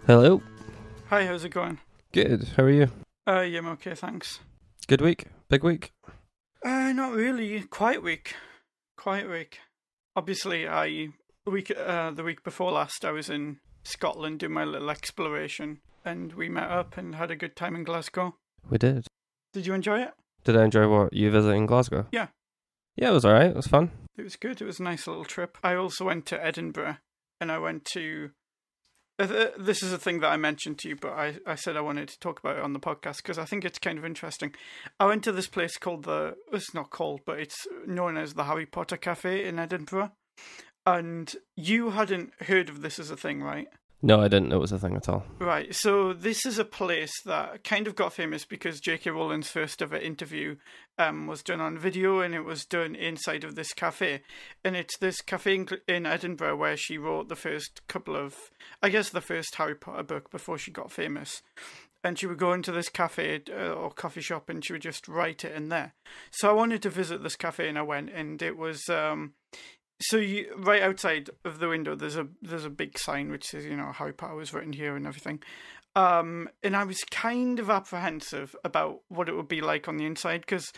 Hello. Hi, how's it going? Good. How are you? Yeah, I'm okay, thanks. Good week? Big week? Not really. Quiet week. Quiet week. Obviously, the week before last, I was in Scotland doing my little exploration, and we met up and had a good time in Glasgow. We did. Did you enjoy it? Did I enjoy what? You visiting Glasgow? Yeah. Yeah, it was alright. It was fun. It was good. It was a nice little trip. I also went to Edinburgh, and I went to... This is a thing that I mentioned to you, but I said I wanted to talk about it on the podcast because I think it's kind of interesting. I went to this place called it's not called, but it's known as the Harry Potter Cafe in Edinburgh. And you hadn't heard of this as a thing, right? No, I didn't know it was a thing at all. Right, so this is a place that kind of got famous because J.K. Rowling's first ever interview was done on video, and it was done inside of this cafe. And it's this cafe in Edinburgh where she wrote the first the first Harry Potter book before she got famous. And she would go into this cafe or coffee shop and she would just write it in there. So I wanted to visit this cafe and I went, and it was... So right outside of the window, there's a big sign which says, Harry Potter was written here and everything. And I was kind of apprehensive about what it would be like on the inside because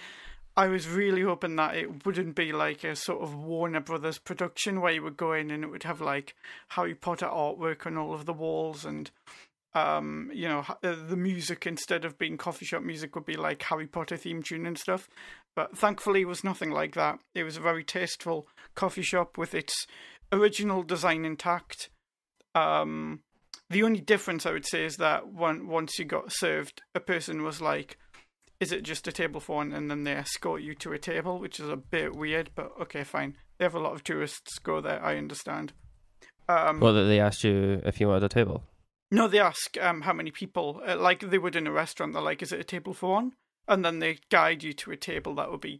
I was really hoping that it wouldn't be like a sort of Warner Brothers production where you would go in and it would have like Harry Potter artwork on all of the walls and the music, instead of being coffee shop music, would be like Harry Potter theme tune and stuff. But thankfully it was nothing like that. It was a very tasteful coffee shop with its original design intact. The only difference I would say is that once you got served, a person was like, is it just a table for one? And then they escort you to a table, which is a bit weird, but okay, fine. They have a lot of tourists go there, I understand. Well, they asked you if you wanted a table? No, they ask how many people, like they would in a restaurant. They're like, is it a table for one? And then they guide you to a table that would be,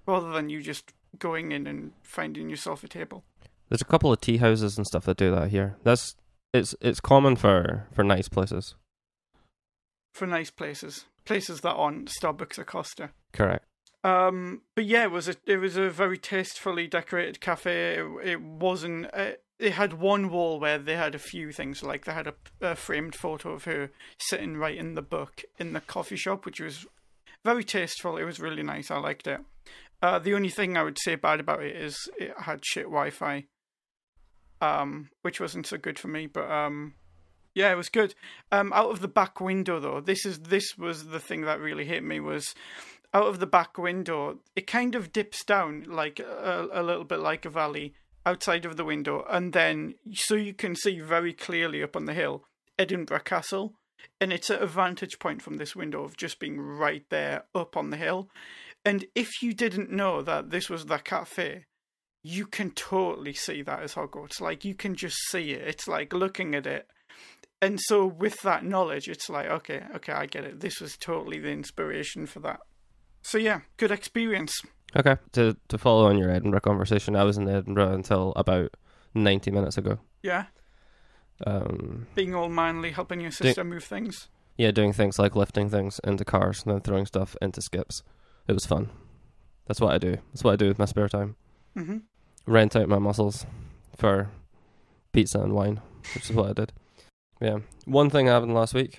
rather than you just going in and finding yourself a table. There's a couple of tea houses and stuff that do that here. It's common for nice places. For nice places. Places that aren't Starbucks or Costa. Correct. But yeah, it was a very tastefully decorated cafe. It wasn't... It had one wall where they had a few things, like they had a framed photo of her sitting right in the book in the coffee shop, which was very tasteful. It was really nice. I liked it. The only thing I would say bad about it is it had shit Wi-Fi, which wasn't so good for me. But yeah, it was good. Out of the back window, though, this was the thing that really hit me, was out of the back window, it kind of dips down like a little bit like a valley outside of the window, and then so you can see very clearly up on the hill Edinburgh Castle, and it's at a vantage point from this window of just being right there up on the hill. And if you didn't know that this was the cafe, you can totally see that as Hogwarts. Like, you can just see it. It's like looking at it. And so with that knowledge, it's like, okay, I get it. This was totally the inspiration for that. So yeah, good experience. Okay, to follow on your Edinburgh conversation, I was in Edinburgh until about 90 minutes ago. Yeah? Being all manly, helping your sister move things? Yeah, doing things like lifting things into cars and then throwing stuff into skips. It was fun. That's what I do. That's what I do with my spare time. Mm-hmm. Rent out my muscles for pizza and wine, which is what I did. Yeah. One thing happened last week.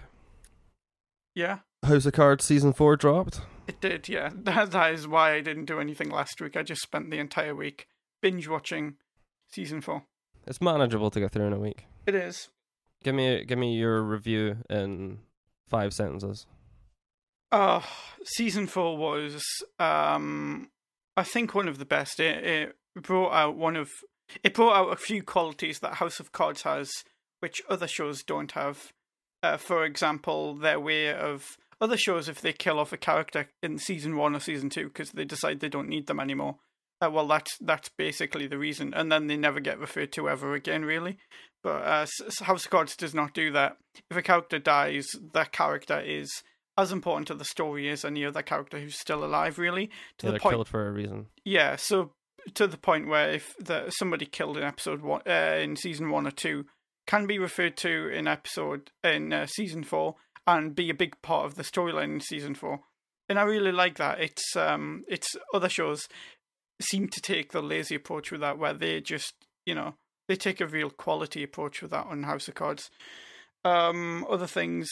Yeah? House of Cards Season 4 dropped. It did, yeah. That is why I didn't do anything last week. I just spent the entire week binge watching Season 4. It's manageable to get through in a week. It is. Give me your review in 5 sentences. Season 4 was, I think, one of the best. It brought out a few qualities that House of Cards has, which other shows don't have. For example, their way of... Other shows, if they kill off a character in Season 1 or Season 2 because they decide they don't need them anymore, well, that's basically the reason. And then they never get referred to ever again, really. But House of Cards does not do that. If a character dies, that character is as important to the story as any other character who's still alive, really. They're killed for a reason. Yeah, so to the point where if somebody killed in episode 1, in Season 1 or 2, can be referred to in Season 4, and be a big part of the storyline in Season 4. And I really like that. It's other shows seem to take the lazy approach with that, where they just, they take a real quality approach with that on House of Cards. Other things.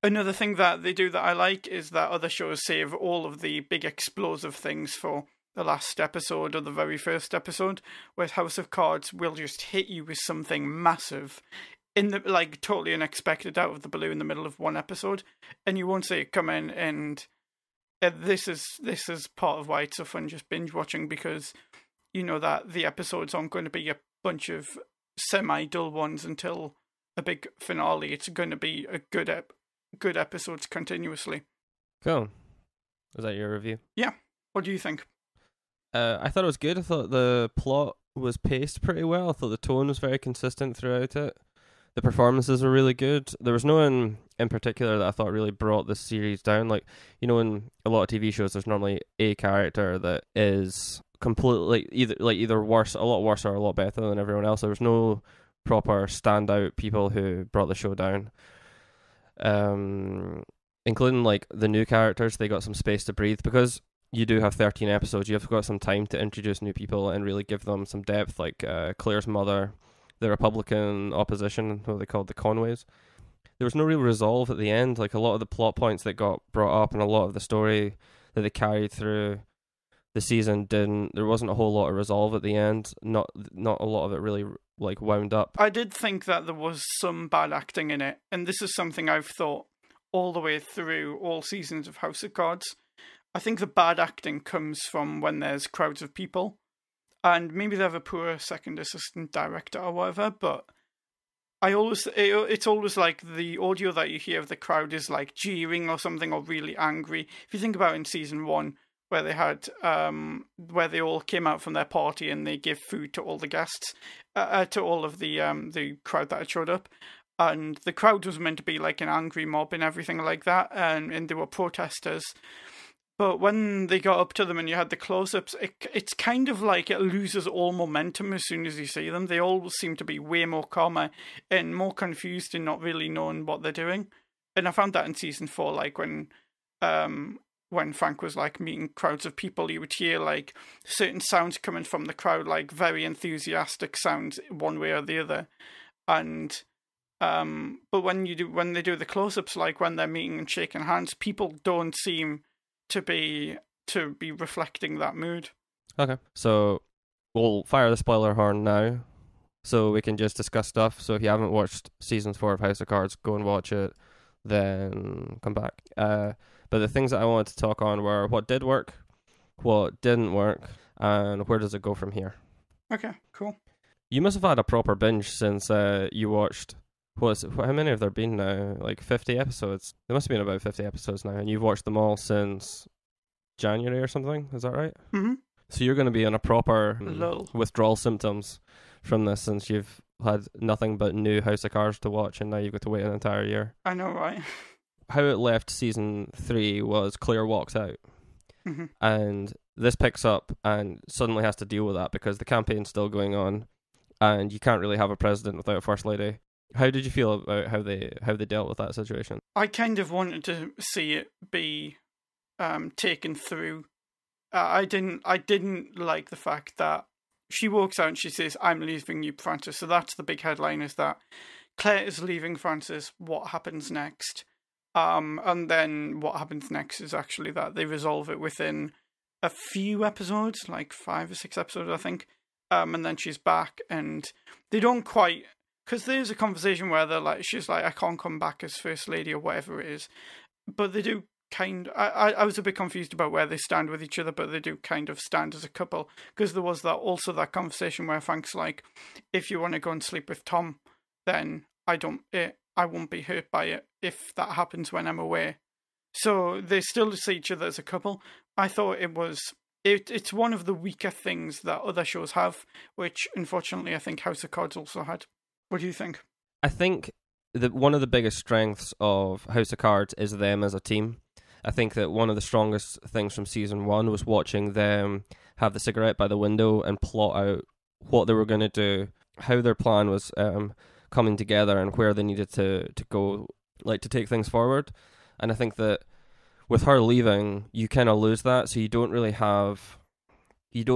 Another thing that they do that I like is that other shows save all of the big explosive things for the last episode or the very first episode, whereas House of Cards will just hit you with something massive in the like totally unexpected out of the blue in the middle of one episode, and you won't see it coming. And this is part of why it's so fun just binge watching, because you know that the episodes aren't going to be a bunch of semi-dull ones until a big finale. It's going to be a good episodes continuously. Cool. Is that your review? Yeah. What do you think? I thought it was good. I thought the plot was paced pretty well. I thought the tone was very consistent throughout it. The performances were really good. There was no one in particular that I thought really brought this series down. Like, you know, in a lot of TV shows, there's normally a character that is completely either worse, a lot worse, or a lot better than everyone else. There was no proper standout people who brought the show down. Including like the new characters, they got some space to breathe because you do have 13 episodes. You have got some time to introduce new people and really give them some depth. Like Claire's mother, the Republican opposition, what they called the Conways. There was no real resolve at the end. Like a lot of the plot points that got brought up and a lot of the story that they carried through the season there wasn't a whole lot of resolve at the end. Not a lot of it really like wound up. I did think that there was some bad acting in it, and this is something I've thought all the way through all seasons of House of Cards. I think the bad acting comes from when there's crowds of people, and maybe they have a poor second assistant director or whatever, but it's always like the audio that you hear of the crowd is like jeering or something, or really angry. If you think about in season 1, where they had where they all came out from their party and they give food to all the guests, to all of the crowd that had showed up, and the crowd was meant to be like an angry mob and everything like that, and they were protesters. But when they got up to them and you had the close-ups, it's kind of like it loses all momentum as soon as you see them. They all seem to be way more calmer and more confused and not really knowing what they're doing. And I found that in season 4, like when Frank was like meeting crowds of people, you would hear like certain sounds coming from the crowd, like very enthusiastic sounds one way or the other. And but when they do the close-ups, like when they're meeting and shaking hands, people don't seem to be reflecting that mood. Okay, so we'll fire the spoiler horn now, so we can just discuss stuff. So if you haven't watched season 4 of House of Cards, go and watch it, then come back. But the things that I wanted to talk on were what did work, what didn't work, and where does it go from here. Okay, cool. You must have had a proper binge since you watched. How many have there been now? Like 50 episodes? There must have been about 50 episodes now, and you've watched them all since January or something, is that right? Mm-hmm. So you're going to be on a proper Lull. withdrawal symptoms from this, since you've had nothing but new House of Cards to watch, and now you've got to wait an entire year. I know, right? How it left season 3 was Claire walks out. Mm-hmm. And this picks up and suddenly has to deal with that because the campaign's still going on, and you can't really have a president without a first lady. How did you feel about how they dealt with that situation? I kind of wanted to see it be taken through. I didn't like the fact that she walks out and she says, "I'm leaving you, Francis." So that's the big headline, is that Claire is leaving Francis. What happens next? And then what happens next is actually that they resolve it within a few episodes, like 5 or 6 episodes, I think. And then she's back, and they don't quite. Because there's a conversation where she's like, "I can't come back as First Lady," or whatever it is. But they do I was a bit confused about where they stand with each other, but they do kind of stand as a couple. Because there was that conversation where Frank's like, "If you want to go and sleep with Tom, then I won't be hurt by it if that happens when I'm away." So they still see each other as a couple. I thought it's one of the weaker things that other shows have, which unfortunately I think House of Cards also had. What do you think? I think that one of the biggest strengths of House of Cards is them as a team. I think that one of the strongest things from season 1 was watching them have the cigarette by the window and plot out what they were going to do, how their plan was coming together, and where they needed to go, like to take things forward. And I think that with her leaving, you kind of lose that, so you don't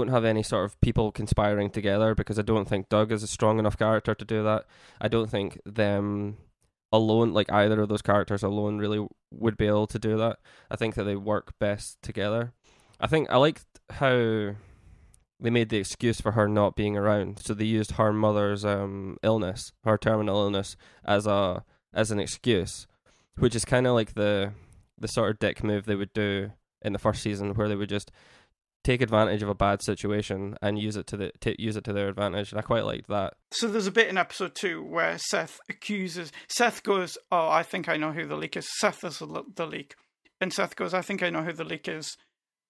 have any sort of people conspiring together, because I don't think Doug is a strong enough character to do that. I don't think them alone, like either of those characters alone, really would be able to do that. I think that they work best together. I think I liked how they made the excuse for her not being around. So they used her mother's illness, her terminal illness, as an excuse, which is kind of like the sort of dick move they would do in the first season, where they would just take advantage of a bad situation and use it to their advantage. And I quite liked that. So there's a bit in episode 2 where Seth goes, "Oh, I think I know who the leak is." Seth is the leak, and Seth goes, "I think I know who the leak is,"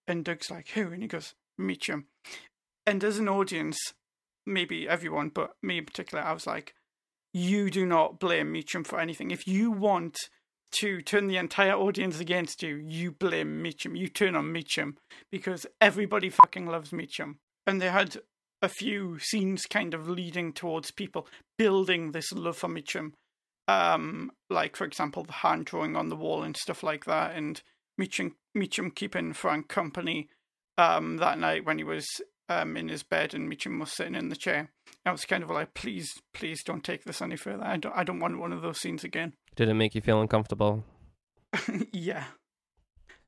and Doug's like, "Who?" And he goes, "Meacham." And as an audience, maybe everyone, but me in particular, I was like, you do not blame Meacham for anything. If you want to turn the entire audience against you, you blame Meacham. You turn on Meacham, because everybody fucking loves Meacham. And they had a few scenes kind of leading towards people building this love for Meacham. Like, for example, the hand drawing on the wall and stuff like that, and Meacham keeping Frank company that night when he was in his bed and Meacham was sitting in the chair. I was kind of like, please don't take this any further. I don't want one of those scenes again. Did it make you feel uncomfortable? Yeah.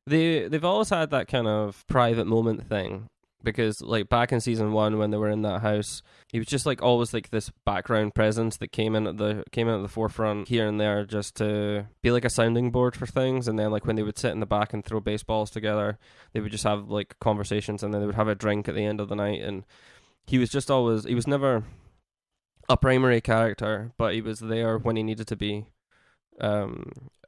They've always had that kind of private moment thing, because like back in season 1 when they were in that house, he was just like always like this background presence that came in at the forefront here and there, just to be like a sounding board for things. And then like when they would sit in the back and throw baseballs together, they would just have like conversations, and then they would have a drink at the end of the night. And he was never a primary character, but he was there when he needed to be.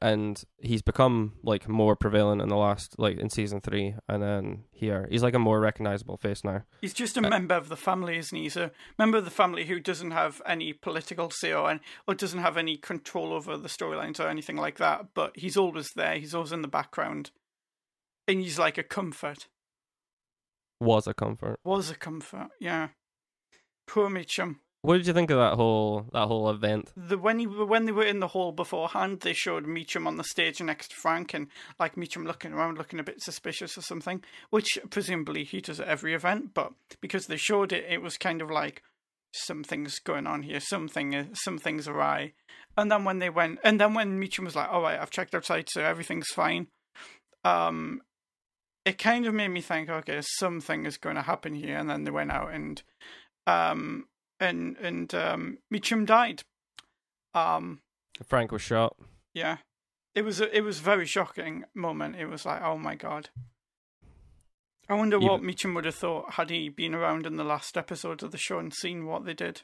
And he's become like more prevalent in the last, like in season 3, and then here he's like a more recognizable face now. He's just a member of the family, isn't he? He's a member of the family who doesn't have any political say or doesn't have any control over the storylines or anything like that, but he's always there. He's always in the background, and he's like a comfort. Was a comfort, yeah. Poor Meacham. What did you think of that whole event? When they were in the hall beforehand, they showed Meacham on the stage next to Frank, and like Meacham looking around, looking a bit suspicious or something, which presumably he does at every event. But because they showed it, it was kind of like something's going on here, something's awry. And then when when Meacham was like, "All right, I've checked outside, so everything's fine," it kind of made me think, okay, something is going to happen here. And then they went out and Meacham died. Frank was shot. Yeah, it was a very shocking moment. It was like, oh my god. I wonder what Meacham would have thought had he been around in the last episode of the show and seen what they did.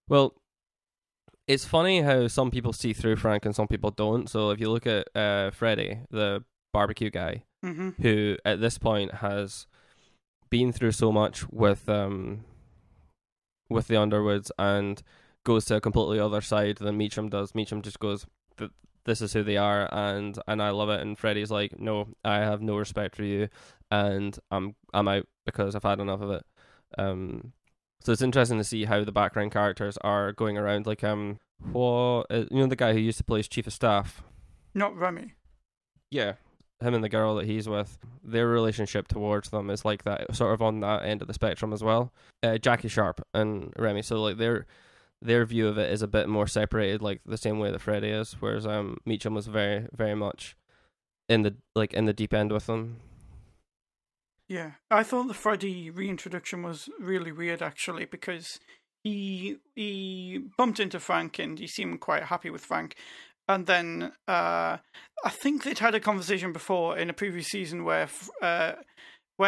Well, it's funny how some people see through Frank and some people don't. So if you look at Freddy, the barbecue guy, who at this point has been through so much with the Underwoods and goes to a completely other side than Meacham does. Meacham just goes, "This is who they are, and I love it." And Freddy's like, "No, I have no respect for you, and I'm out because I've had enough of it." So it's interesting to see how the background characters are going around. Like the guy who used to play as chief of staff, not Remy. Yeah. Him and the girl that he's with, their relationship towards them is like that, sort of on that end of the spectrum as well. Jackie Sharp and Remy, so like their view of it is a bit more separated, like the same way that Freddy is, whereas Meacham was very, very much in the deep end with them. Yeah, I thought the Freddy reintroduction was really weird actually, because he bumped into Frank and he seemed quite happy with Frank. And then I think they'd had a conversation before in a previous season where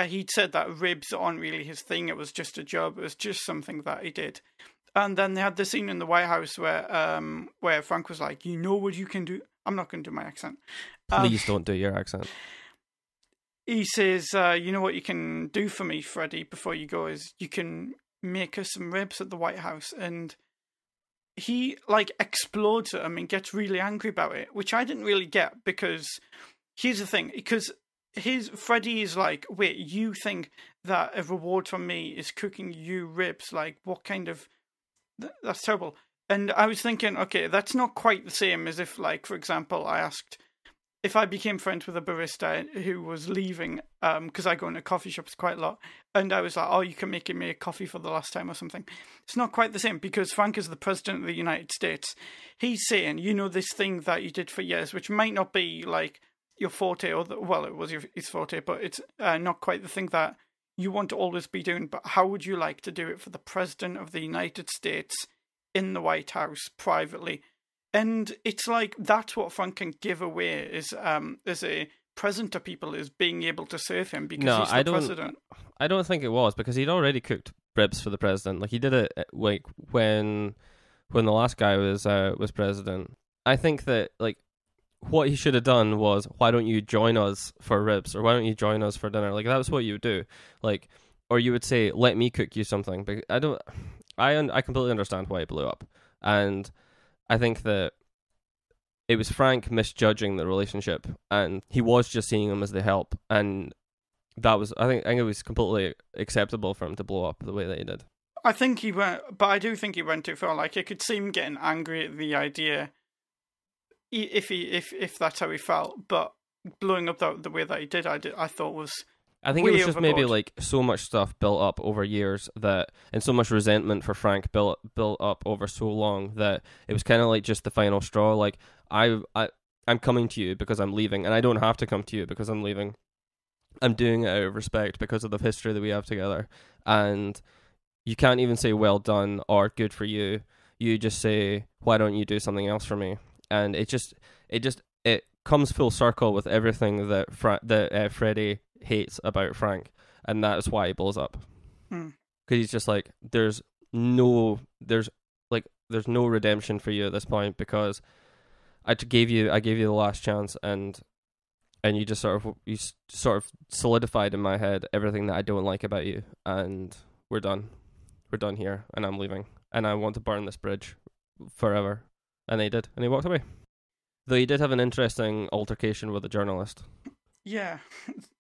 he'd said that ribs aren't really his thing. It was just a job. It was just something that he did. And then they had the scene in the White House where Frank was like, "You know what you can do?" I'm not going to do my accent. Please don't do your accent. He says, "You know what you can do for me, Freddy, before you go is you can make us some ribs at the White House." And he like explodes at him and gets really angry about it, which I didn't really get, because here's the thing, because Freddy is like, "Wait, you think that a reward from me is cooking you ribs? Like, what kind of that's terrible." And I was thinking, okay, that's not quite the same as if, like, for example, I asked if I became friends with a barista who was leaving, because I go into coffee shops quite a lot, and I was like, oh, you can make me a coffee for the last time or something. It's not quite the same, because Frank is the president of the United States. He's saying, this thing that you did for years, which might not be like your forte, or well, it was his forte, but it's not quite the thing that you want to always be doing. But how would you like to do it for the president of the United States in the White House privately? And it's like, that's what Frank can give away is as a present to people, is being able to serve him because he's the president. I don't think it was, because he'd already cooked ribs for the president. Like, he did it like when the last guy was president. I think that, like, what he should have done was, why don't you join us for ribs, or why don't you join us for dinner? Like, that was what you would do. Like, or you would say, let me cook you something. But I completely understand why it blew up. And I think that it was Frank misjudging the relationship, and he was just seeing him as the help, and that was, I think it was completely acceptable for him to blow up the way that he did. I think he went, but I do think he went too far. Like, I could see him getting angry at the idea, if that's how he felt. But blowing up the way that he did, I thought was. I think it was just maybe like so much stuff built up over years and so much resentment for Frank built up over so long that it was kind of like just the final straw. Like, I'm coming to you because I'm leaving, and I don't have to come to you because I'm leaving. I'm doing it out of respect because of the history that we have together. And you can't even say well done or good for you. You just say, why don't you do something else for me? And it comes full circle with everything that Freddie hates about Frank, and that's why he blows up. Because he's just like, there's no redemption for you at this point, because I gave you the last chance, and you just sort of solidified in my head everything that I don't like about you, and we're done here, and I'm leaving, and I want to burn this bridge forever. And he did, and he walked away. Though he did have an interesting altercation with a journalist. Yeah.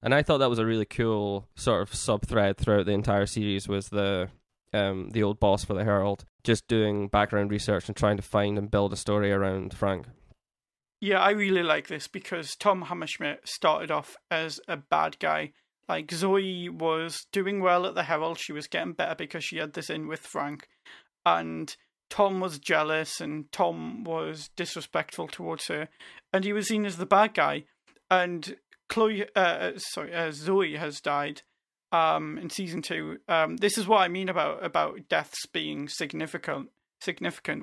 And I thought that was a really cool sort of sub-thread throughout the entire series, was the old boss for the Herald just doing background research and trying to find and build a story around Frank. Yeah, I really like this because Tom Hammerschmidt started off as a bad guy. Like, Zoe was doing well at the Herald. She was getting better because she had this in with Frank. And Tom was jealous, and Tom was disrespectful towards her. And he was seen as the bad guy. And Zoe has died in season 2. This is what I mean about deaths being significant,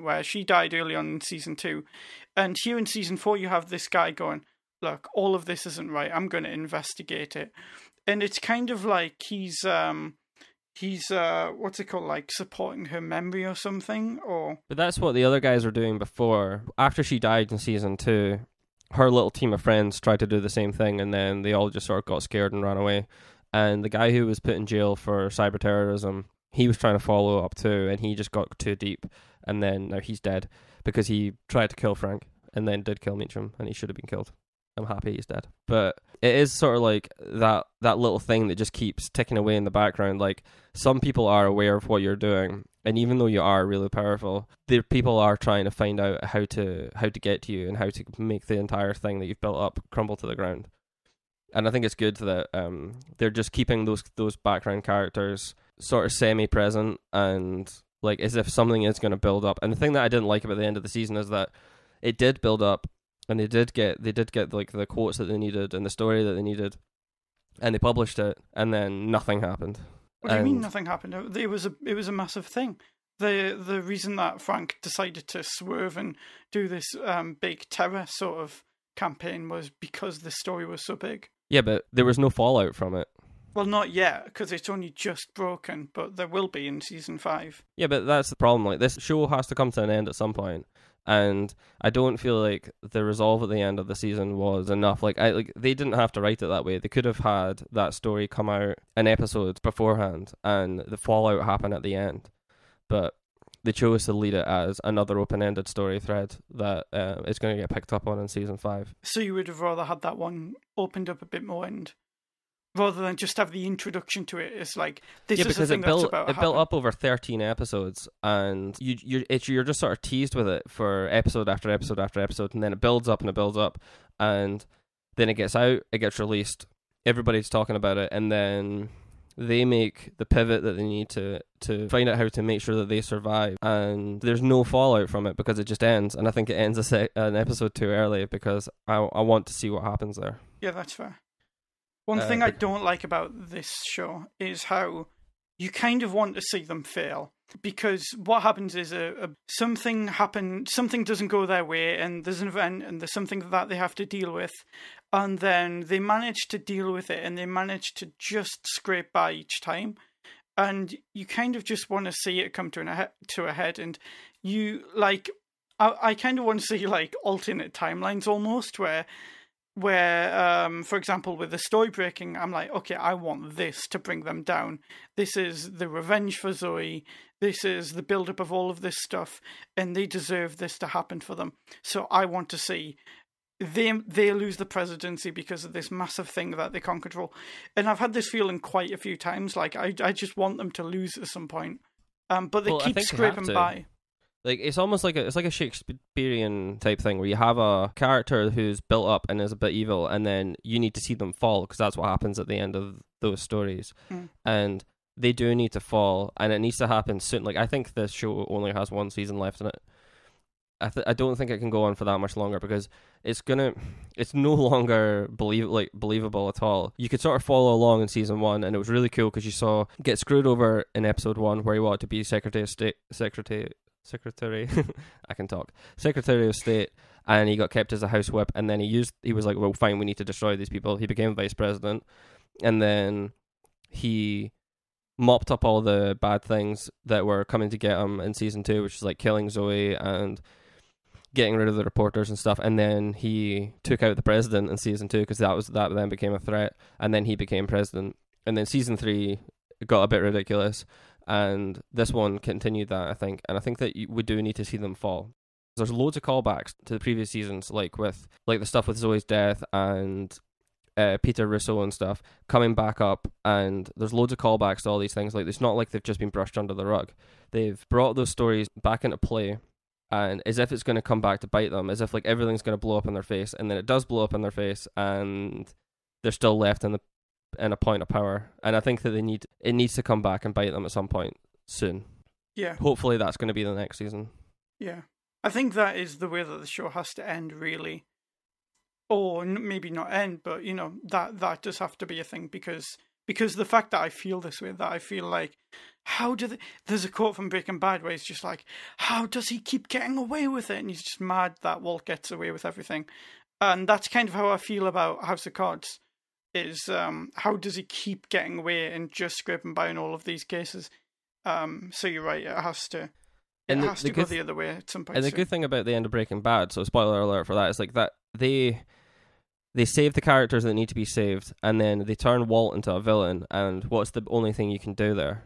where she died early on in season 2. And here in season 4, you have this guy going, look, all of this isn't right. I'm going to investigate it. And it's kind of like he's what's it called, like supporting her memory or something, or. But that's what the other guys were doing before. After she died in season 2, her little team of friends tried to do the same thing, and then they all just sort of got scared and ran away. And the guy who was put in jail for cyber terrorism, he was trying to follow up too, and he just got too deep, and then now he's dead because he tried to kill Frank and then did kill Meacham, and he should have been killed. I'm happy he's dead. But it is sort of like that little thing that just keeps ticking away in the background. Like, some people are aware of what you're doing, and even though you are really powerful, the people are trying to find out how to get to you and how to make the entire thing that you've built up crumble to the ground. And I think it's good that they're just keeping those background characters sort of semi-present, and like as if something is going to build up. And the thing that I didn't like about the end of the season is that it did build up, and they did get like the quotes that they needed and the story that they needed, and they published it, and then nothing happened. What do you mean nothing happened? It was a massive thing. The reason that Frank decided to swerve and do this big terror sort of campaign was because the story was so big. Yeah, but there was no fallout from it. Well, not yet, because it's only just broken, but there will be in season 5. Yeah, but that's the problem. Like, this show has to come to an end at some point, and I don't feel like the resolve at the end of the season was enough. Like, they didn't have to write it that way. They could have had that story come out an episode beforehand, and the fallout happen at the end. But they chose to lead it as another open-ended story thread that is going to get picked up on in season 5. So you would have rather had that one opened up a bit more rather than just have the introduction to it. It's like, this is the thing that's about to happen. It built up over 13 episodes, and you're just sort of teased with it for episode after episode after episode, and then it builds up and it builds up, and then it gets out, it gets released, everybody's talking about it, and then they make the pivot that they need to find out how to make sure that they survive, and there's no fallout from it because it just ends. And I think it ends an episode too early because I want to see what happens there. Yeah, that's fair. One thing I don't like about this show is how you kind of want to see them fail, because what happens is something doesn't go their way, and there's an event, and there's something that they have to deal with, and then they manage to deal with it, and they manage to just scrape by each time, and you kind of just want to see it come to a head, and you like, I kind of want to see like alternate timelines almost, where for example, with the story breaking, I'm like, okay, I want this to bring them down. This is the revenge for Zoe. This is the build-up of all of this stuff, and they deserve this to happen for them. So I want to see they lose the presidency because of this massive thing that they can't control. And I've had this feeling quite a few times. Like, I just want them to lose at some point. But they keep scraping by. Like, it's almost like it's like a Shakespearean type thing where you have a character who's built up and is a bit evil, and then you need to see them fall, because that's what happens at the end of those stories. And they do need to fall, and it needs to happen soon. Like, I think this show only has one season left in it. I don't think it can go on for that much longer, because it's no longer believable at all. You could sort of follow along in season 1, and it was really cool because you saw get screwed over in episode 1 where he wanted to be Secretary of State, and he got kept as a house whip, and then he was like, well, fine, we need to destroy these people. He became vice president, and then he mopped up all the bad things that were coming to get him in season 2, which is like killing Zoe and getting rid of the reporters and stuff, and then he took out the president in season 2 because that then became a threat, and then he became president, and then season 3 got a bit ridiculous. And this one continued that, I think. And I think that we do need to see them fall. There's loads of callbacks to the previous seasons, like the stuff with Zoe's death and Peter Russo and stuff coming back up. And there's loads of callbacks to all these things. Like, it's not like they've just been brushed under the rug. They've brought those stories back into play, and as if it's going to come back to bite them, as if like everything's going to blow up in their face, and then it does blow up in their face, and they're still left in a point of power. And I think that it needs to come back and bite them at some point soon. Yeah. Hopefully that's going to be the next season. Yeah. I think that is the way that the show has to end, really. Or maybe not end, but, you know, that does have to be a thing, because the fact that I feel this way, that I feel like, there's a quote from Breaking Bad where it's just like, how does he keep getting away with it? And he's just mad that Walt gets away with everything. And that's kind of how I feel about House of Cards. Is how does he keep getting away and just scraping by in all of these cases? So you're right, it has to go the other way at some point. And the good thing about the end of Breaking Bad, so spoiler alert for that, is like that they save the characters that need to be saved, and then they turn Walt into a villain, and what's the only thing you can do there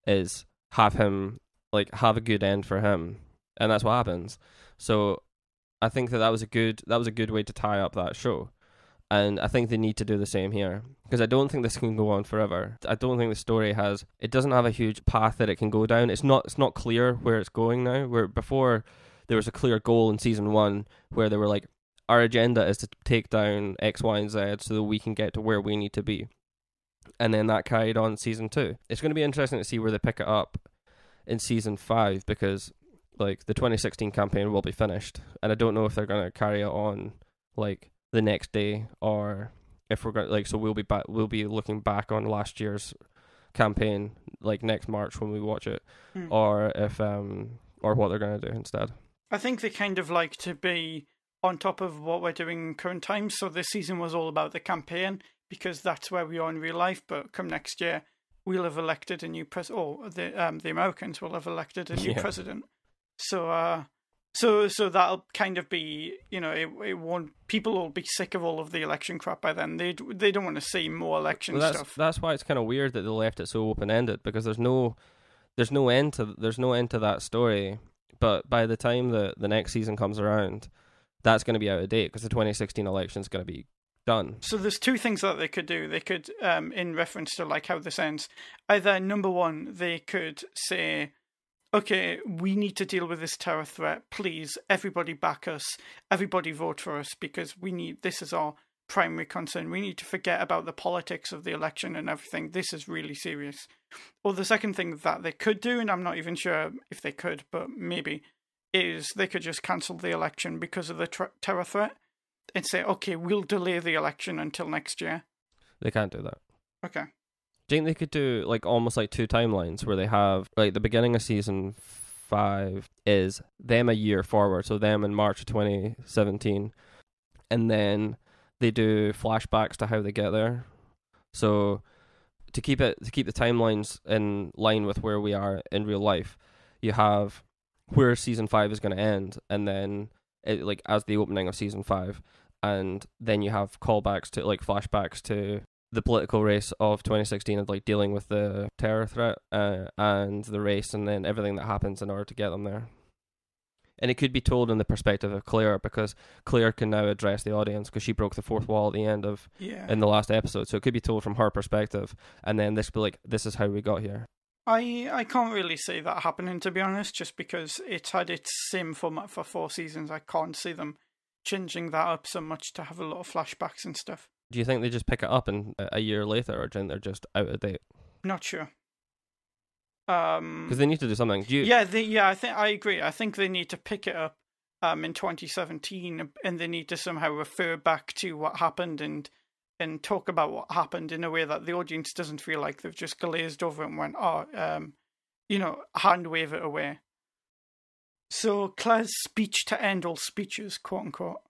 is have him, like, have a good end for him, and that's what happens. So I think that was a good way to tie up that show. And I think they need to do the same here, because I don't think this can go on forever. I don't think the story doesn't have a huge path that it can go down. It's not clear where it's going now, where before there was a clear goal in season 1 where they were like, our agenda is to take down X, Y, and Z so that we can get to where we need to be. And then that carried on in season 2. It's going to be interesting to see where they pick it up in season 5, because like the 2016 campaign will be finished, and I don't know if they're going to carry it on like the next day, or if we're going so we'll be looking back on last year's campaign like next March when we watch it, or if or what they're going to do instead. I think they kind of like to be on top of what we're doing in current times. So this season was all about the campaign, because that's where we are in real life. But come next year, we'll have elected a new president, or the Americans will have elected a new president. So that'll kind of be, you know, it won't. People will be sick of all of the election crap by then. They don't want to see more election stuff. That's why it's kind of weird that they left it so open ended, because there's no end to that story. But by the time the next season comes around, that's going to be out of date, because the 2016 election is going to be done. So there's two things that they could do. They could, in reference to like how this ends, either number one, they could say, okay, we need to deal with this terror threat. Please, everybody back us. Everybody vote for us, because this is our primary concern. We need to forget about the politics of the election and everything. This is really serious. Or the second thing that they could do, and I'm not even sure if they could, but maybe, is they could just cancel the election because of the terror threat and say, okay, we'll delay the election until next year. They can't do that. Okay. Do you think they could do like almost like two timelines where they have like the beginning of season 5 is them a year forward, so them in March of 2017, and then they do flashbacks to how they get there. So to keep the timelines in line with where we are in real life, you have where season 5 is going to end, and then it, like as the opening of season 5, and then you have callbacks to like flashbacks to the political race of 2016 and like dealing with the terror threat and the race, and then everything that happens in order to get them there. And it could be told in the perspective of Claire, because Claire can now address the audience because she broke the fourth wall at the end of in the last episode. So it could be told from her perspective, and then this be like, this is how we got here. I can't really see that happening, to be honest, just because it's had its same format for 4 seasons. I can't see them changing that up so much to have a lot of flashbacks and stuff. Do you think they just pick it up in a year later, or do you think they're just out of date? Not sure. Because they need to do something. I agree. I think they need to pick it up in 2017, and they need to somehow refer back to what happened and talk about what happened in a way that the audience doesn't feel like they've just glazed over it and went, hand wave it away. So Claire's speech to end all speeches, quote unquote,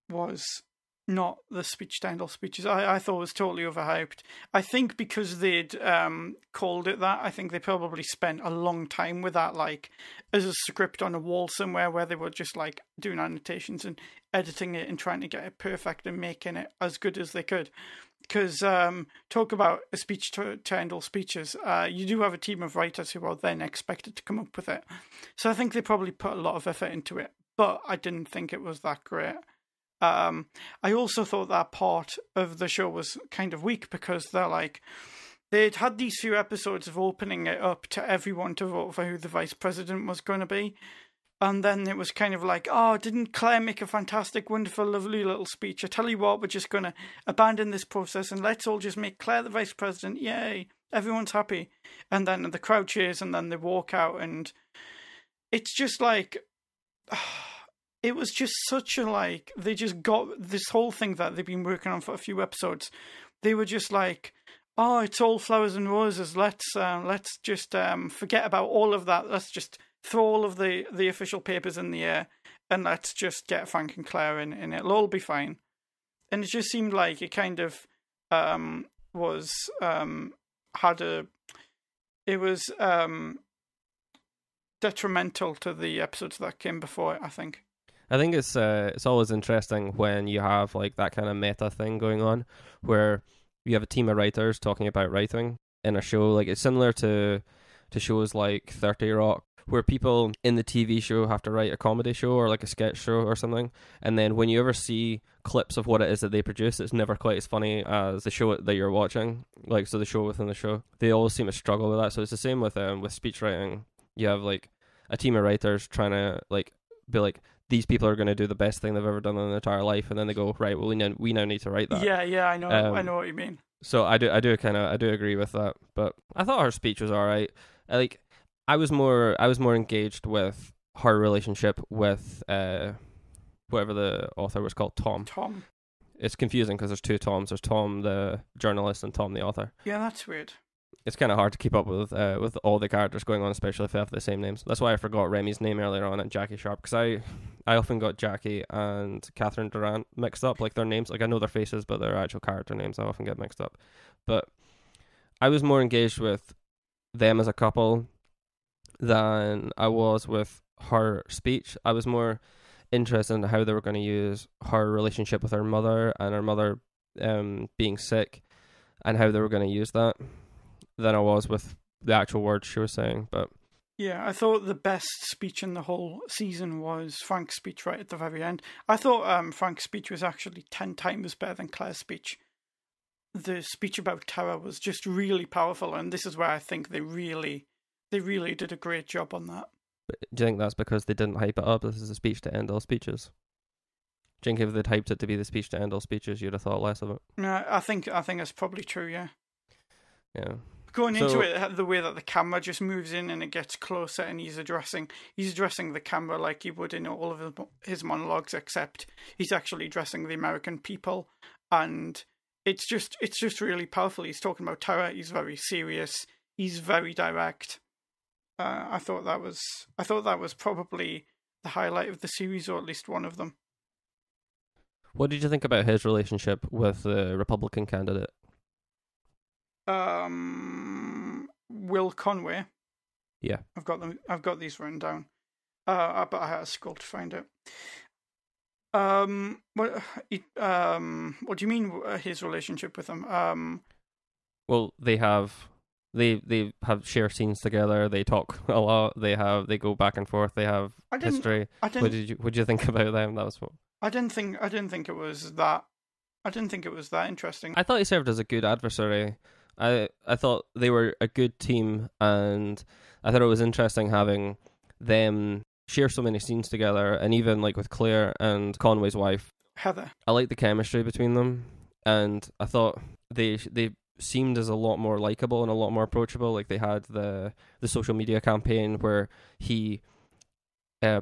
was not the speech to end all speeches. I thought it was totally overhyped. I think because they'd called it that, I think they probably spent a long time with that, like as a script on a wall somewhere, where they were just like doing annotations and editing it and trying to get it perfect and making it as good as they could. Because talk about a speech to end all speeches, you do have a team of writers who are then expected to come up with it. So I think they probably put a lot of effort into it, but I didn't think it was that great. I also thought that part of the show was kind of weak, because they'd had these few episodes of opening it up to everyone to vote for who the vice president was going to be. And then it was kind of like, oh, didn't Claire make a fantastic, wonderful, lovely little speech? I tell you what, we're just going to abandon this process and let's all just make Claire the vice president. Yay. Everyone's happy. And then the crowd cheers and then they walk out, and it's just like... It was just such a, they just got this whole thing that they've been working on for a few episodes. They were just like, oh, it's all flowers and roses. Let's just forget about all of that. Let's just throw all of the official papers in the air, and let's just get Frank and Claire in, and it'll all be fine. And it just seemed like it kind of was detrimental to the episodes that came before it, I think. I think it's always interesting when you have like that kind of meta thing going on, where you have a team of writers talking about writing in a show. Like it's similar to shows like 30 Rock, where people in the TV show have to write a comedy show or like a sketch show or something, and then when you ever see clips of what it is that they produce, it's never quite as funny as the show that you're watching. Like, so the show within the show, they always seem to struggle with that. So it's the same with speech writing. You have like a team of writers trying to like be like, these people are going to do the best thing they've ever done in their entire life, and then they go, right, well, we now need to write that. Yeah, I know what you mean. So I do agree with that. But I thought her speech was all right. I was more engaged with her relationship with whatever the author was called, Tom. It's confusing because there's two Toms. There's Tom the journalist and Tom the author. Yeah, that's weird. It's kind of hard to keep up with all the characters going on, especially if they have the same names. That's why I forgot Remy's name earlier on and Jackie Sharp, because I often got Jackie and Catherine Durant mixed up, like their names. Like I know their faces, but their actual character names I often get mixed up. But I was more engaged with them as a couple than I was with her speech. I was more interested in how they were going to use her relationship with her mother and her mother being sick, and how they were going to use that, than I was with the actual words she was saying. But yeah, I thought the best speech in the whole season was Frank's speech right at the very end. I thought Frank's speech was actually 10 times better than Claire's speech. The speech about terror was just really powerful, and this is where I think they really did a great job on that. But do you think that's because they didn't hype it up? This is a speech to end all speeches. think if they'd hyped it to be the speech to end all speeches, you'd have thought less of it. No, I think that's probably true. Yeah. Yeah. Going into it, the way that the camera just moves in and it gets closer, and he's addressing the camera like he would in all of his monologues, except he's actually addressing the American people, and it's just really powerful. He's talking about terror. He's very serious. He's very direct. I thought that was probably the highlight of the series, or at least one of them. What did you think about his relationship with the Republican candidate? Will Conway. Yeah, I've got these written down. But I had to scroll to find it. What do you mean his relationship with him? Well, they have share scenes together. They talk a lot. They go back and forth. They have history. What did you think about them? That was what I didn't think it was that. I didn't think it was that interesting. I thought he served as a good adversary. I thought they were a good team, and I thought it was interesting having them share so many scenes together, and even like with Claire and Conway's wife, Heather. I liked the chemistry between them, and I thought they seemed as a lot more likable and a lot more approachable. Like they had the social media campaign where he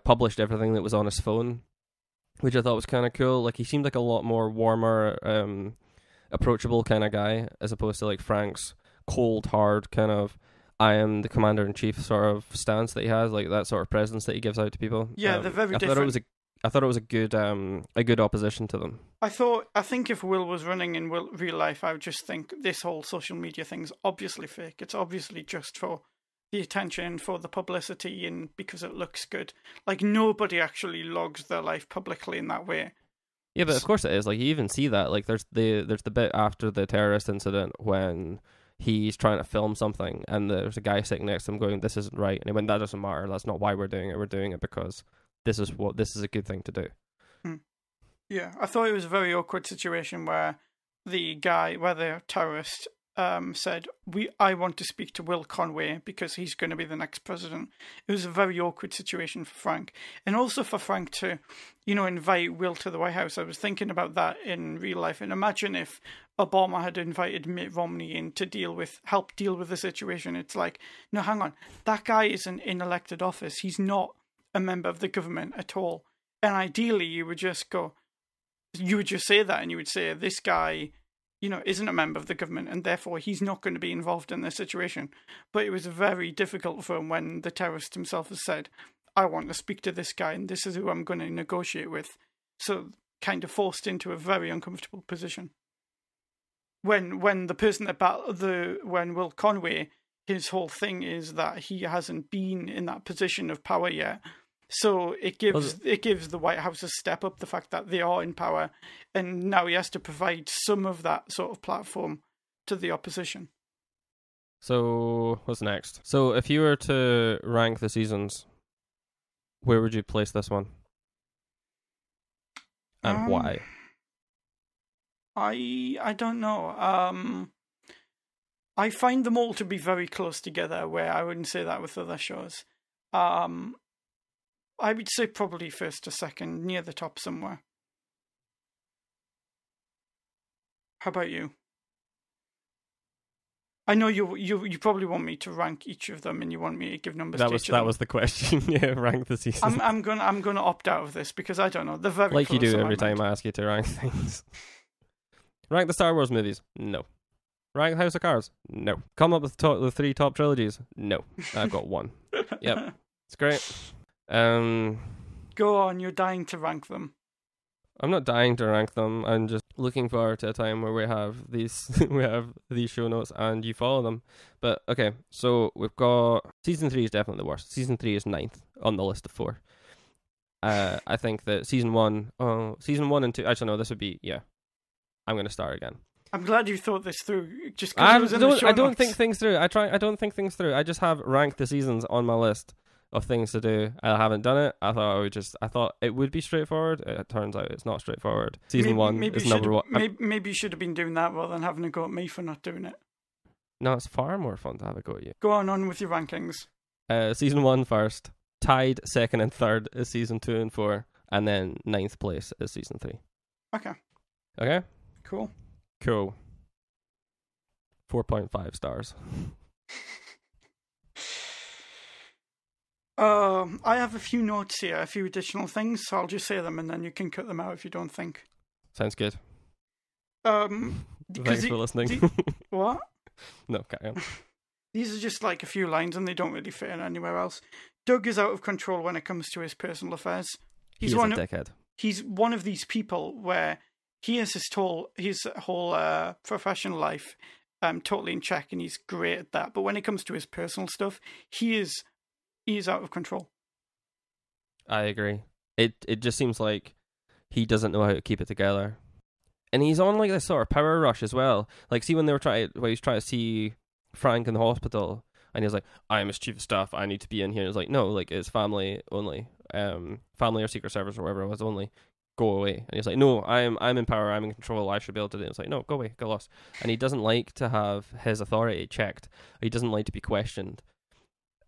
published everything that was on his phone, which I thought was kind of cool. Like he seemed like a lot more warmer, approachable kind of guy, as opposed to like Frank's cold, hard kind of I am the commander-in-chief sort of stance that he has, like that sort of presence that he gives out to people. Yeah, they're very different. I thought it was a good opposition to them. I think if Will was running in real life, I would just think this whole social media thing's obviously fake. It's obviously just for the attention, for the publicity, and because it looks good. Like nobody actually logs their life publicly in that way. Yeah, but of course it is. Like you even see that. Like there's the bit after the terrorist incident when he's trying to film something and there's a guy sitting next to him going, "This isn't right," and he went, "That doesn't matter. That's not why we're doing it. We're doing it because this is a good thing to do." Yeah, I thought it was a very awkward situation where the terrorist said, I want to speak to Will Conway because he's going to be the next president. It was a very awkward situation for Frank. And also for Frank to, invite Will to the White House. I was thinking about that in real life. And imagine if Obama had invited Mitt Romney in to help deal with the situation. It's like, no, hang on. That guy isn't in elected office. He's not a member of the government at all. And ideally, you would just say that and you would say, this guy isn't a member of the government and therefore he's not going to be involved in this situation. But it was very difficult for him when the terrorist himself has said, I want to speak to this guy and this is who I'm going to negotiate with. So kind of forced into a very uncomfortable position. When the person when Will Conway, his whole thing is that he hasn't been in that position of power yet. So it gives the White House a step up, the fact that they are in power, and now he has to provide some of that sort of platform to the opposition. So what's next? So if you were to rank the seasons, where would you place this one? And why? I don't know. I find them all to be very close together, where I wouldn't say that with other shows. I would say probably first or second, near the top somewhere. How about you? I know you probably want me to rank each of them, and you want me to give numbers to each of them. That was the question. Yeah, rank the seasons. I'm gonna opt out of this because I don't know. They're very like close you do every time I ask you to rank things. Rank the Star Wars movies? No. Rank House of Cards? No. Come up with the 3 top trilogies? No. I've got 1. Yep, it's great. Go on, you're dying to rank them. I'm not dying to rank them. I'm just looking forward to a time where we have these show notes and you follow them. But okay, so we've got season 3 is definitely the worst. Season 3 is 9th on the list of 4. I think that season 1 and 2. Actually, no, this would be I'm going to start again. I'm glad you thought this through. Just because I don't think things through. I don't think things through. I just have ranked the seasons on my list of things to do. I haven't done it. I thought it would be straightforward. It turns out it's not straightforward. Season 1 is number 1. Maybe you should have been doing that rather than having a go at me for not doing it. No, it's far more fun to have a go at you. Go on with your rankings. Season 1 first. Tied second and third is season 2 and 4. And then 9th place is season 3. Okay. Okay? Cool. Cool. 4.5 stars. I have a few notes here, a few additional things, so I'll just say them and then you can cut them out if you don't think. Sounds good. Thanks for listening. What? No, carry on. These are just like a few lines and they don't really fit in anywhere else. Doug is out of control when it comes to his personal affairs. He's a dickhead. He's one of these people where he has his whole professional life totally in check, and he's great at that. But when it comes to his personal stuff, he is out of control. I agree. It just seems like he doesn't know how to keep it together. And he's on like this sort of power rush as well. Like, see when he was trying to see Frank in the hospital, and he's like, I'm his chief of staff, I need to be in here. And it's like, no, like, it's family only. Family or Secret Service or whatever it was only. Go away. And he's like, no, I'm in power, I'm in control, I should be able to do it. It's like, no, go away, get lost. And he doesn't like to have his authority checked. He doesn't like to be questioned.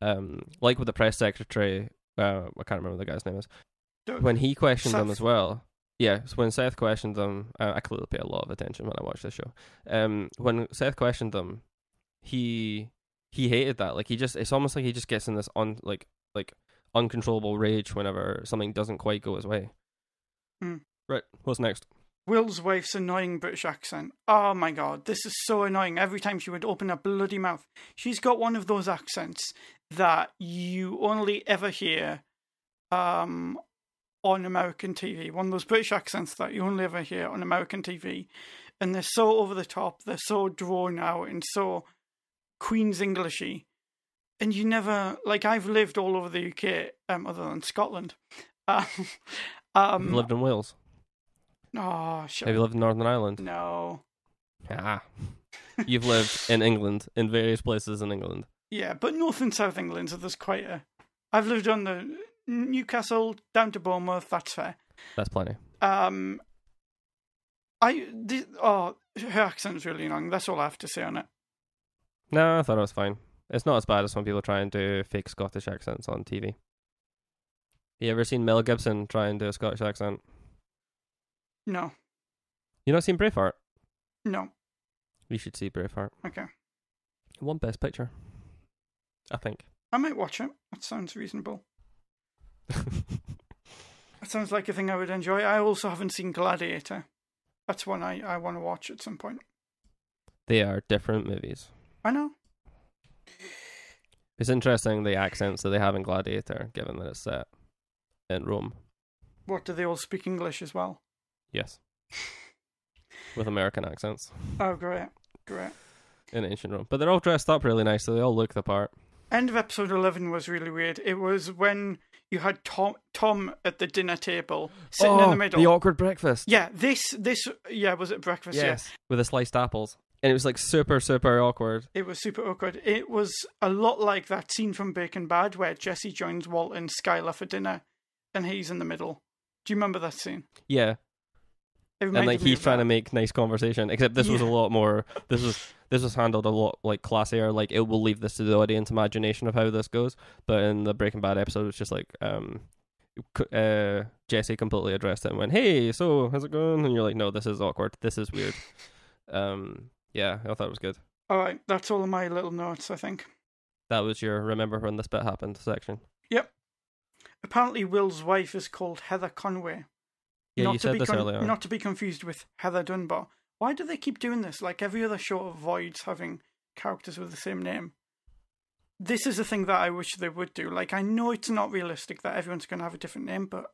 Like with the press secretary, I can't remember what the guy's name is. When he questioned him as well. Yeah, so when Seth questioned them, I clearly pay a lot of attention when I watch this show. When Seth questioned them, he hated that. Like, it's almost like he just gets in this uncontrollable rage whenever something doesn't quite go his way. Right, what's next? Will's wife's annoying British accent. Oh my god, this is so annoying. Every time she would open her bloody mouth, she's got one of those accents that you only ever hear on American TV. One of those British accents that you only ever hear on American TV. And they're so over the top, they're so drawn out and so Queen's Englishy. And you never, like, I've lived all over the UK, other than Scotland. You've lived in Wales? Oh, shit. Have you lived in Northern Ireland? No. You've lived in England, in various places in England. Yeah, but North and South England, so there's quite a... I've lived on the Newcastle, down to Bournemouth, that's fair. That's plenty. Her accent's really annoying, that's all I have to say on it. No, I thought it was fine. It's not as bad as when people try and do fake Scottish accents on TV. You ever seen Mel Gibson try and do a Scottish accent? No. You not seen Braveheart? No. You should see Braveheart. Okay. It won Best Picture, I think. I might watch it. That sounds reasonable. That sounds like a thing I would enjoy. I also haven't seen Gladiator. That's one I want to watch at some point. They are different movies. I know. It's interesting the accents that they have in Gladiator, given that it's set in Rome. What, do they all speak English as well? Yes. With American accents. Oh, great. Great. In ancient Rome. But they're all dressed up really nice, so they all look the part. End of episode 11 was really weird. It was when you had Tom at the dinner table, sitting in the middle. The awkward breakfast. Yeah, this, was it breakfast? Yes, yeah. With the sliced apples. And it was like super, super awkward. It was super awkward. It was a lot like that scene from Breaking Bad where Jesse joins Walt and Skylar for dinner, and he's in the middle. Do you remember that scene? Yeah. And like he's trying to make nice conversation, except this was a lot more. This was handled a lot like classier. Like, it will leave this to the audience imagination of how this goes. But in the Breaking Bad episode, it's just like Jesse completely addressed it and went, "Hey, so how's it going?" And you're like, "No, this is awkward. This is weird." Yeah, I thought it was good. All right, that's all of my little notes, I think. That was your remember when this bit happened section. Yep. Apparently, Will's wife is called Heather Conway. Yeah, you said this earlier. Not to be confused with Heather Dunbar. Why do they keep doing this? Like, every other show avoids having characters with the same name. This is a thing that I wish they would do. Like, I know it's not realistic that everyone's going to have a different name, but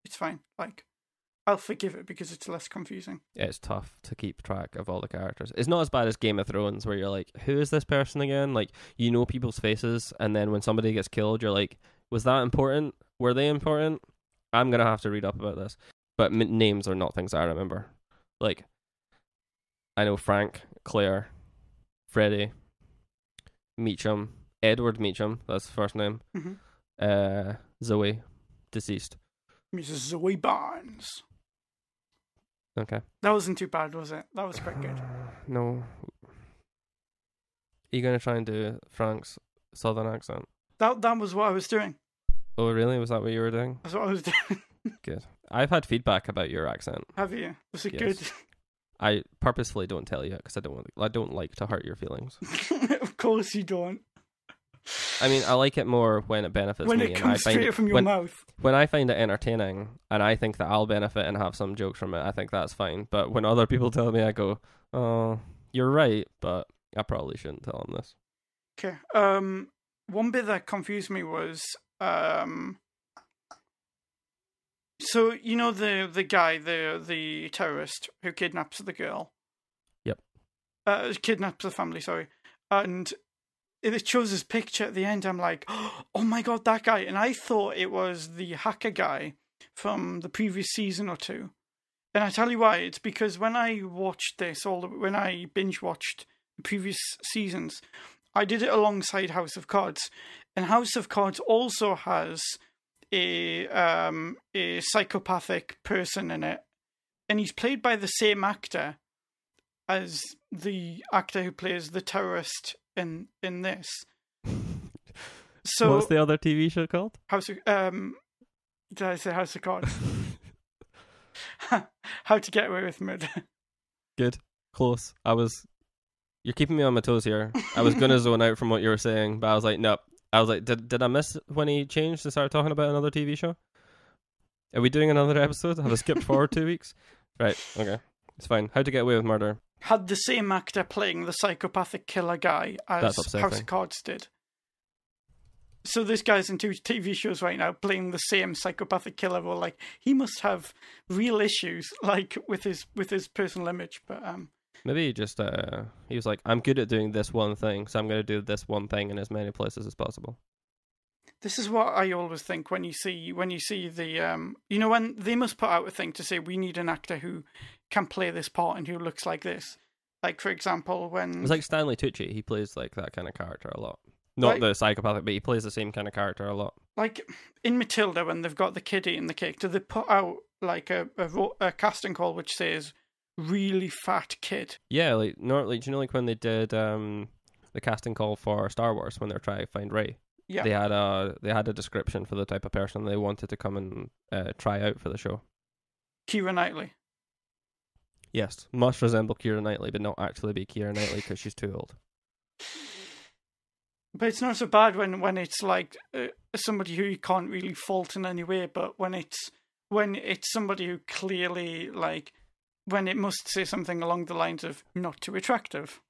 it's fine. Like, I'll forgive it because it's less confusing. Yeah, it's tough to keep track of all the characters. It's not as bad as Game of Thrones, where you're like, who is this person again? Like, you know people's faces, and then when somebody gets killed, you're like, was that important? Were they important? I'm going to have to read up about this. But names are not things I remember. Like, I know Frank, Claire, Freddie, Meacham, Edward Meacham, that's the first name. Mm-hmm. Zoe, deceased. Mrs. Zoe Barnes. Okay. That wasn't too bad, was it? That was quite good. No. Are you going to try and do Frank's southern accent? That was what I was doing. Oh, really? Was that what you were doing? That's what I was doing. Good. I've had feedback about your accent. Have you? Was it Yes. good? I purposefully don't tell you because I don't like to hurt your feelings. Of course you don't. I mean, I like it more when it benefits When me. it and comes straight from your mouth. When I find it entertaining and I think that I'll benefit and have some jokes from it, I think that's fine. But when other people tell me, I go, "Oh, you're right," but I probably shouldn't tell them this. Okay. One bit that confused me was so you know the guy, the terrorist who kidnaps the girl. Yep. Kidnaps the family, sorry. And it shows his picture at the end. I'm like, oh my god, that guy. And I thought it was the hacker guy from the previous season or two. And I tell you why. It's because when I watched this, when I binge watched the previous seasons, I did it alongside House of Cards. And House of Cards also has a psychopathic person in it. And he's played by the same actor as the actor who plays the terrorist in this. So what's the other TV show called? did I say House of Cards? How to Get Away with Murder. Good. Close. You're keeping me on my toes here. I was gonna zone out from what you were saying, but I was like, nope. I was like, did I miss when he changed and started talking about another TV show? Are we doing another episode? Have I skipped forward 2 weeks? Right, okay. It's fine. How to Get Away with Murder. Had the same actor playing the psychopathic killer guy as House of Cards did. So this guy's in 2 TV shows right now playing the same psychopathic killer role. Like, he must have real issues, like, with his personal image. But maybe he just he was like, I'm good at doing this one thing, so I'm going to do this one thing in as many places as possible. This is what I always think when you see the when they must put out a thing to say we need an actor who can play this part and who looks like this. Like, for example, when it's like Stanley Tucci, he plays like that kind of character a lot. Not the psychopathic, but he plays the same kind of character a lot. Like in Matilda, when they've got the kid eating the cake, do they put out like a casting call which says really fat kid? Yeah, like normally, do you know like when they did the casting call for Star Wars when they're trying to find Rey? Yeah, they had a description for the type of person they wanted to come and try out for the show. Keira Knightley. Yes, must resemble Keira Knightley, but not actually be Keira Knightley because she's too old. But it's not so bad when it's like somebody who you can't really fault in any way. But when it's somebody who clearly, like, when it must say something along the lines of not too attractive.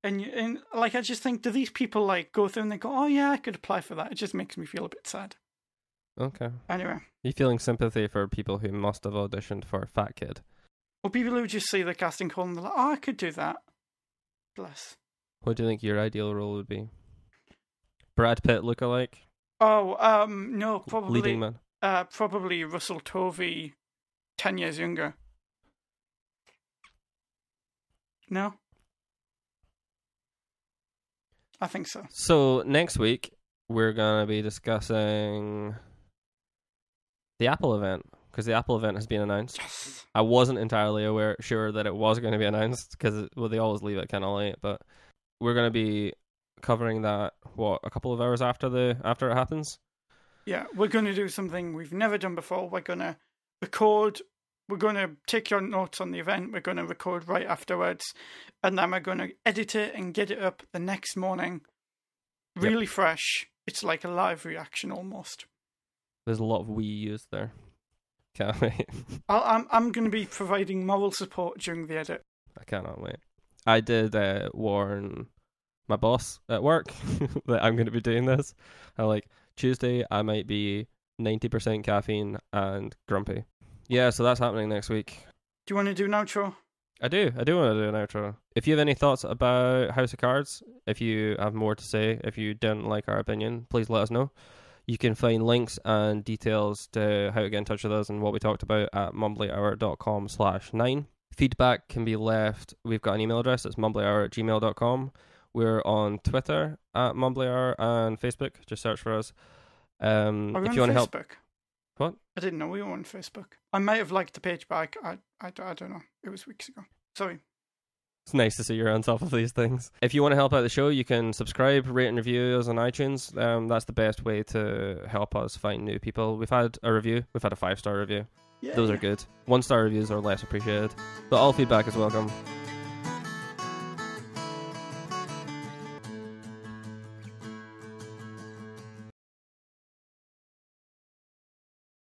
And like, I just think, do these people like go through and they go, oh yeah, I could apply for that? It just makes me feel a bit sad. Okay. Anyway. You feeling sympathy for people who must have auditioned for a fat kid? Or people who just see the casting call and they're like, oh, I could do that. Bless. What do you think your ideal role would be? Brad Pitt lookalike? Oh, no, probably leading man. Probably Russell Tovey, 10 years younger. No? I think so. So next week we're gonna be discussing the Apple event, because the Apple event has been announced. Yes. I wasn't entirely sure that it was going to be announced because they always leave it kind of late, but we're going to be covering that a couple of hours after it happens. Yeah, we're going to do something we've never done before. We're going to record. We're going to take your notes on the event. We're going to record right afterwards, and then we're going to edit it and get it up the next morning, really fresh. It's like a live reaction almost. There's a lot of we used there. Can't wait. I'm going to be providing moral support during the edit. I cannot wait. I did warn my boss at work that I'm going to be doing this. Tuesday I might be 90% caffeine and grumpy. Yeah, so that's happening next week. Do you want to do an outro? I do want to do an outro. If you have any thoughts about House of Cards, if you have more to say, if you didn't like our opinion, please let us know. You can find links and details to how to get in touch with us and what we talked about at mumblyhour.com/9. Feedback can be left. We've got an email address. It's mumblyhour@gmail.com. We're on Twitter at mumblyhour and Facebook. Just search for us. Are we if you want to help. What? I didn't know we were on Facebook. I might have liked the page, but I don't know. It was weeks ago. Sorry. It's nice to see you're on top of these things. If you want to help out the show, you can subscribe, rate and review us on iTunes. That's the best way to help us find new people. We've had a review. We've had a 5-star review. Those are good. 1-star reviews are less appreciated. But all feedback is welcome.